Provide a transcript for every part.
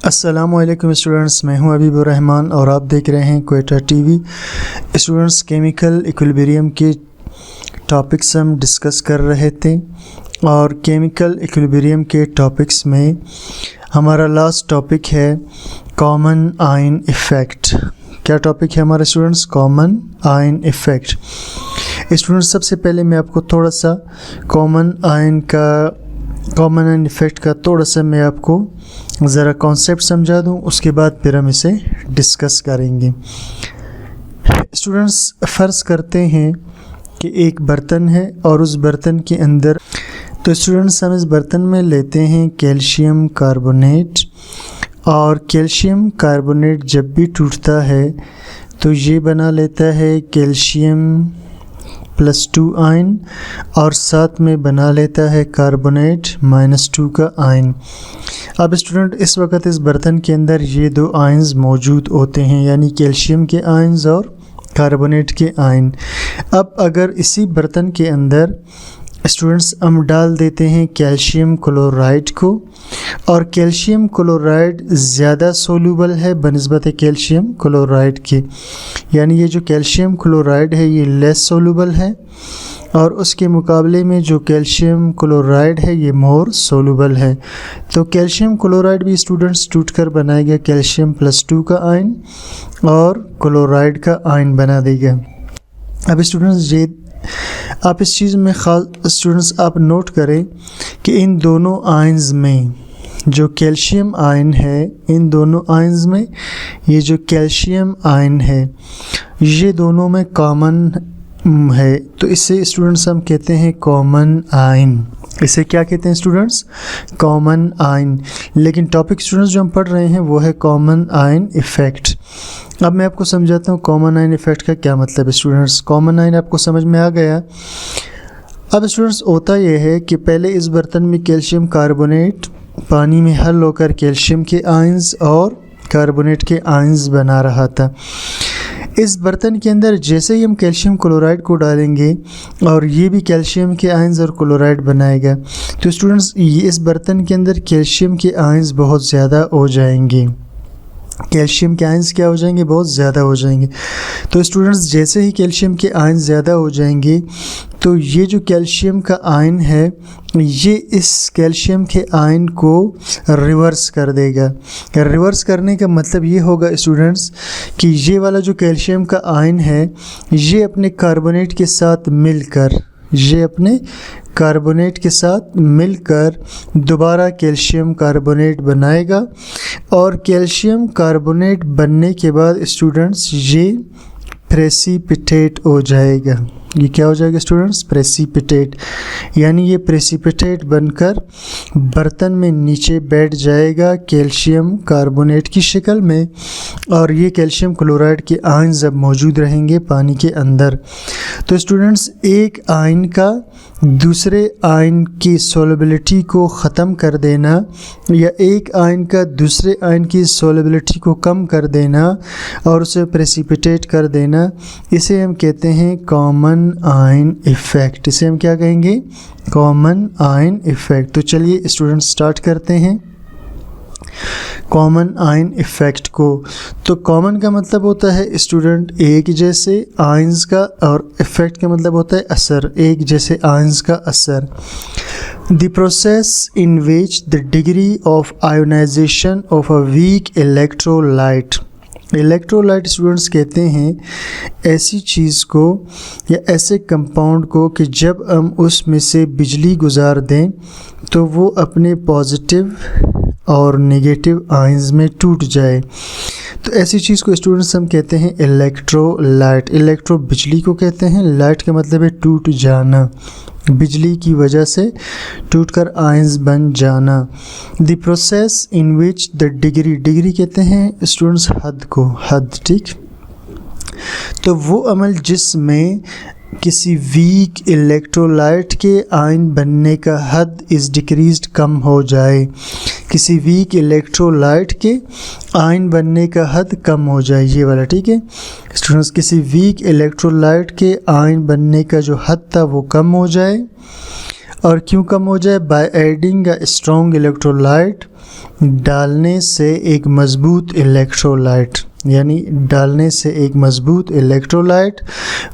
अस्सलामुअलैकुम स्टूडेंट्स, मैं हूं हबीबुर रहमान और आप देख रहे हैं Quetta TV. Students, chemical equilibrium के टॉपिक्स हम डिस्कस कर रहे थे और केमिकल इक्विलिब्रियम के टॉपिक्स में हमारा लास्ट टॉपिक है कॉमन आयन इफ़ेक्ट। क्या टॉपिक है हमारा students? Common ion effect. Students, सबसे पहले मैं आपको थोड़ा सा कॉमन आयन इफ़ेक्ट का थोड़ा सा मैं आपको ज़रा कॉन्सेप्ट समझा दूं, उसके बाद फिर हम इसे डिस्कस करेंगे। स्टूडेंट्स, फ़र्ज़ करते हैं कि एक बर्तन है और उस बर्तन के अंदर, तो स्टूडेंट्स हम इस बर्तन में लेते हैं कैल्शियम कार्बोनेट, और कैल्शियम कार्बोनेट जब भी टूटता है तो ये बना लेता है कैल्शियम +2 आयन और साथ में बना लेता है कार्बोनेट -2 का आयन। अब स्टूडेंट, इस वक्त इस बर्तन के अंदर ये दो आयन्स मौजूद होते हैं, यानी कैल्शियम के आयन्स और कार्बोनेट के आयन। अब अगर इसी बर्तन के अंदर स्टूडेंट्स हम डाल देते हैं कैल्शियम क्लोराइड को, और कैल्शियम क्लोराइड ज़्यादा सोलूबल है बनिस्बत कैल्शियम क्लोराइड के, यानी ये जो कैल्शियम क्लोराइड है ये लेस सोलूबल है और उसके मुकाबले में जो कैल्शियम क्लोराइड है ये मोर सोलूबल है। तो कैल्शियम क्लोराइड भी स्टूडेंट्स टूट कर बनाएगा कैल्शियम +2 का आयन और क्लोराइड का आयन बना देगा। अब स्टूडेंट्स, ये आप इस चीज़ में ख़ास स्टूडेंट्स आप नोट करें कि इन दोनों आयन्स में जो कैल्शियम आयन है, इन दोनों आयन्स में ये जो कैल्शियम आयन है ये दोनों में कॉमन है, तो इसे स्टूडेंट्स हम कहते हैं कॉमन आयन। इसे क्या कहते हैं स्टूडेंट्स? Common ion. लेकिन टॉपिक स्टूडेंट्स जो हम पढ़ रहे हैं वो है कॉमन आयन इफ़ेक्ट। अब मैं आपको समझाता हूँ कॉमन आयन इफ़ेक्ट का क्या मतलब है। स्टूडेंट्स, कॉमन आयन आपको समझ में आ गया। अब स्टूडेंट्स, होता यह है कि पहले इस बर्तन में कैल्शियम कार्बोनेट पानी में हल होकर कैल्शियम के आयन्स और कार्बोनेट के आयन्स बना रहा था। इस बर्तन के अंदर जैसे ही हम कैल्शियम क्लोराइड को डालेंगे और ये भी कैल्शियम के आयन्स और क्लोराइड बनाएगा, तो स्टूडेंट्स ये इस बर्तन के अंदर कैल्शियम के आयन्स बहुत ज़्यादा हो जाएंगे। कैल्शियम के आयन्स क्या हो जाएंगे? बहुत ज़्यादा हो जाएंगे। तो स्टूडेंट्स, जैसे ही कैल्शियम के आयन ज़्यादा हो जाएंगे तो ये जो कैल्शियम का आयन है ये इस कैल्शियम के आयन को रिवर्स कर देगा। रिवर्स करने का मतलब ये होगा स्टूडेंट्स कि ये वाला जो कैल्शियम का आयन है ये अपने कार्बोनेट के साथ मिलकर दोबारा कैल्शियम कार्बोनेट बनाएगा, और कैल्शियम कार्बोनेट बनने के बाद स्टूडेंट्स ये प्रेसिपिटेट हो जाएगा। ये क्या हो जाएगा स्टूडेंट्स? प्रेसिपिटेट। यानी ये प्रेसिपिटेट बनकर बर्तन में नीचे बैठ जाएगा कैल्शियम कार्बोनेट की शक्ल में, और ये कैल्शियम क्लोराइड के आयन जब मौजूद रहेंगे पानी के अंदर। तो स्टूडेंट्स, एक आयन का दूसरे आयन की सोलबिलिटी को ख़त्म कर देना या एक आयन का दूसरे आयन की सोलबिलिटी को कम कर देना और उसे प्रेसिपिटेट कर देना, इसे हम कहते हैं कॉमन आयन इफ़ेक्ट। इसे हम क्या कहेंगे? Common ion effect. तो चलिए स्टूडेंट्स स्टार्ट करते हैं कॉमन आयन इफ़ेक्ट को। तो कॉमन का मतलब होता है स्टूडेंट एक जैसे आयन्स का, और इफ़ेक्ट का मतलब होता है असर, एक जैसे आयन्स का असर। The process in which the degree of ionization of a weak electrolyte. Electrolyte students कहते हैं ऐसी चीज़ को या ऐसे कंपाउंड को कि जब हम उसमें से बिजली गुजार दें तो वो अपने पॉजिटिव और नेगेटिव आयन्स में टूट जाए। तो ऐसी चीज़ को स्टूडेंट्स हम कहते हैं इलेक्ट्रोलाइट। इलेक्ट्रो बिजली को कहते हैं, लाइट का मतलब है टूट जाना, बिजली की वजह से टूटकर आयन्स बन जाना। The process in which the degree कहते हैं स्टूडेंट्स हद को, हद, ठीक। तो वो अमल जिसमें किसी वीक इलेक्ट्रोलाइट के आयन बनने का हद इज़ डिक्रीज्ड कम हो जाए, किसी वीक इलेक्ट्रोलाइट के आयन बनने का हद कम हो जाए, ये वाला, ठीक है स्टूडेंट्स। किसी वीक इलेक्ट्रोलाइट के आयन बनने का जो हद था वो कम हो जाए, और क्यों कम हो जाए? By adding a strong electrolyte, डालने से एक मज़बूत इलेक्ट्रोलाइट, यानी डालने से एक मज़बूत इलेक्ट्रोलाइट,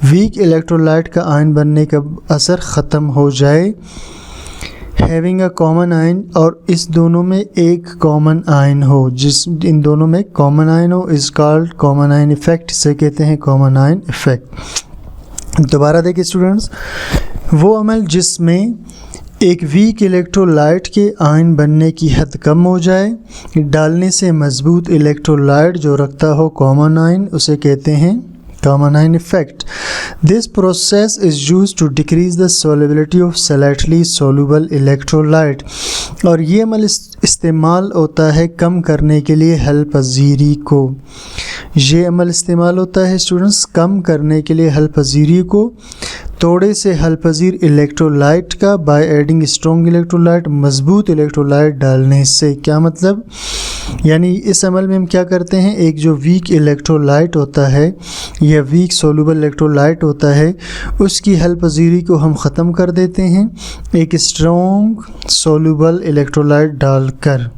वीक इलेक्ट्रोलाइट का आयन बनने का असर ख़त्म हो जाए। हैविंग अ कॉमन आयन, और इस दोनों में एक कॉमन आयन हो, जिस इन दोनों में कॉमन आयन हो, is called common ion effect, इसे कहते हैं कॉमन आयन इफ़ेक्ट। दोबारा देखिए स्टूडेंट्स, वो अमल जिसमें एक वीक इलेक्ट्रोलाइट के आयन बनने की हद कम हो जाए, डालने से मज़बूत इलेक्ट्रोलाइट जो रखता हो कॉमन आयन, उसे कहते हैं common ion effect. This process is used to decrease the solubility of slightly soluble electrolyte, और ये अमल इस्तेमाल होता है कम करने के लिए हल पजीरी को। ये अमल इस्तेमाल होता है स्टूडेंट्स कम करने के लिए हल पजीरी को, थोड़े से हल पजीर इलेक्ट्रोलाइट का, बाय एडिंग स्ट्रॉन्ग इलेक्ट्रोलाइट, मजबूत इलेक्ट्रोलाइट डालने से। क्या मतलब? यानी इस अमल में हम क्या करते हैं, एक जो वीक इलेक्ट्रोलाइट होता है या वीक सोलूबल इलेक्ट्रोलाइट होता है, उसकी हल पजीरी को हम ख़त्म कर देते हैं एक स्ट्रॉन्ग सोलूबल इलेक्ट्रोलाइट डालकर।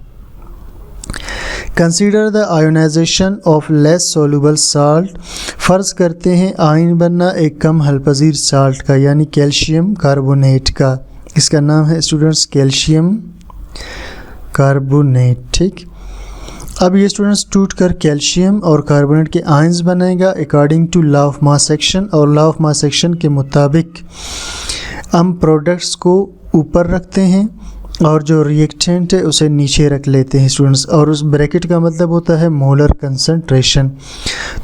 Consider the ionization of less soluble salt, फ़र्ज़ करते हैं आयन बनना एक कम हलपजीर साल्ट का, यानी कैल्शियम कार्बोनेट का। इसका नाम है स्टूडेंट्स कैल्शियम कार्बोनेट। ठीक, अब ये स्टूडेंट्स टूट कर कैल्शियम और कार्बोनेट के आयंस बनेगा according to law of mass action, और लॉ ऑफ मास एक्शन के मुताबिक हम प्रोडक्ट्स को ऊपर रखते हैं और जो रिएक्टेंट है उसे नीचे रख लेते हैं स्टूडेंट्स, और उस ब्रैकेट का मतलब होता है मोलर कंसंट्रेशन।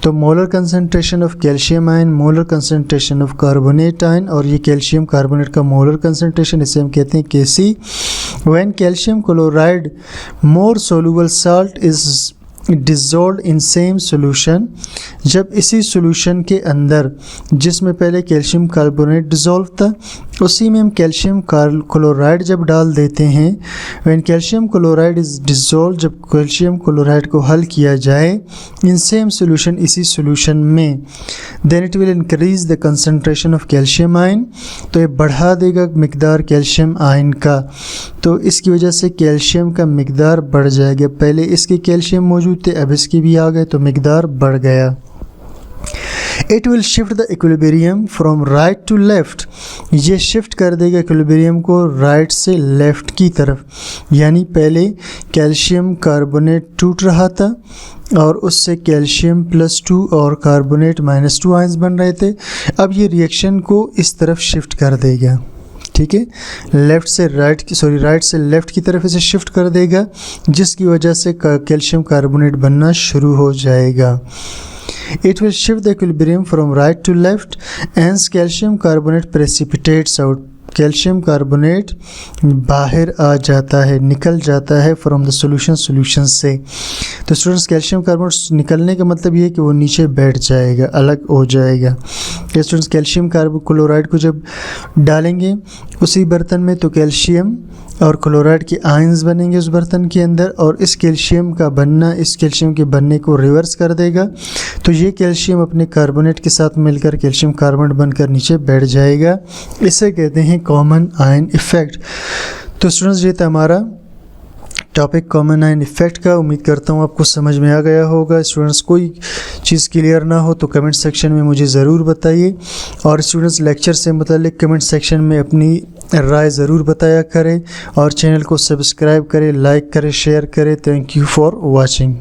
तो molar concentration of calcium ion, molar concentration of carbonate ion, और ये कैल्शियम कार्बोनेट का मोलर कंसंट्रेशन, इसे हम कहते हैं Kc। When calcium chloride more soluble salt is dissolve in same solution, जब इसी सोल्यूशन के अंदर जिसमें पहले कैल्शियम कार्बोनेट डिज़ोल्व था, उसी में हम कैल्शियम क्लोराइड जब डाल देते हैं, when calcium chloride is dissolve, जब कैल्शियम क्लोराइड को हल किया जाए इन सेम सोल्यूशन, इसी सोल्यूशन में, then it will increase the concentration of calcium ion, तो ये बढ़ा देगा मिकदार कैल्शियम आयन का। तो इसकी वजह से कैल्शियम का मिकदार बढ़ जाएगा। पहले इसके कैल्शियम मौजूद थे, अब इसके भी आ गए, तो मिकदार बढ़ गया। It will shift the equilibrium from right to left, ये शिफ्ट कर देगा इक्विलिब्रियम को राइट से लेफ़्ट की तरफ। यानी पहले कैल्शियम कार्बोनेट टूट रहा था और उससे कैल्शियम +2 और कार्बोनेट -2 आयंस बन रहे थे, अब ये रिएक्शन को इस तरफ शिफ्ट कर देगा। ठीक है, राइट से लेफ़्ट की तरफ इसे शिफ्ट कर देगा, जिसकी वजह से कैल्शियम कार्बोनेट बनना शुरू हो जाएगा। It will shift the equilibrium from right to left, hence calcium carbonate precipitates out. Calcium carbonate बाहर आ जाता है, निकल जाता है फ्रॉम द सॉल्यूशन से। तो स्टूडेंट्स कैल्शियम कार्बोनेट निकलने का मतलब ये है कि वो नीचे बैठ जाएगा, अलग हो जाएगा। स्टूडेंट्स कैल्शियम क्लोराइड को जब डालेंगे उसी बर्तन में, तो कैल्शियम और क्लोराइड के आयंस बनेंगे उस बर्तन के अंदर, और इस कैल्शियम का बनना इस कैल्शियम के बनने को रिवर्स कर देगा। तो ये कैल्शियम अपने कार्बोनेट के साथ मिलकर कैल्शियम कार्बोनेट बनकर नीचे बैठ जाएगा। इसे कहते हैं कॉमन आयन इफ़ेक्ट। तो स्टूडेंट्स ये था हमारा टॉपिक कॉमन आयन इफ़ेक्ट का। उम्मीद करता हूँ आपको समझ में आ गया होगा। स्टूडेंट्स कोई चीज़ क्लियर ना हो तो कमेंट सेक्शन में मुझे ज़रूर बताइए, और स्टूडेंट्स लेक्चर से मुताल्लिक़ कमेंट सेक्शन में अपनी राय ज़रूर बताया करें, और चैनल को सब्सक्राइब करें, लाइक करें, शेयर करें। Thank you for watching.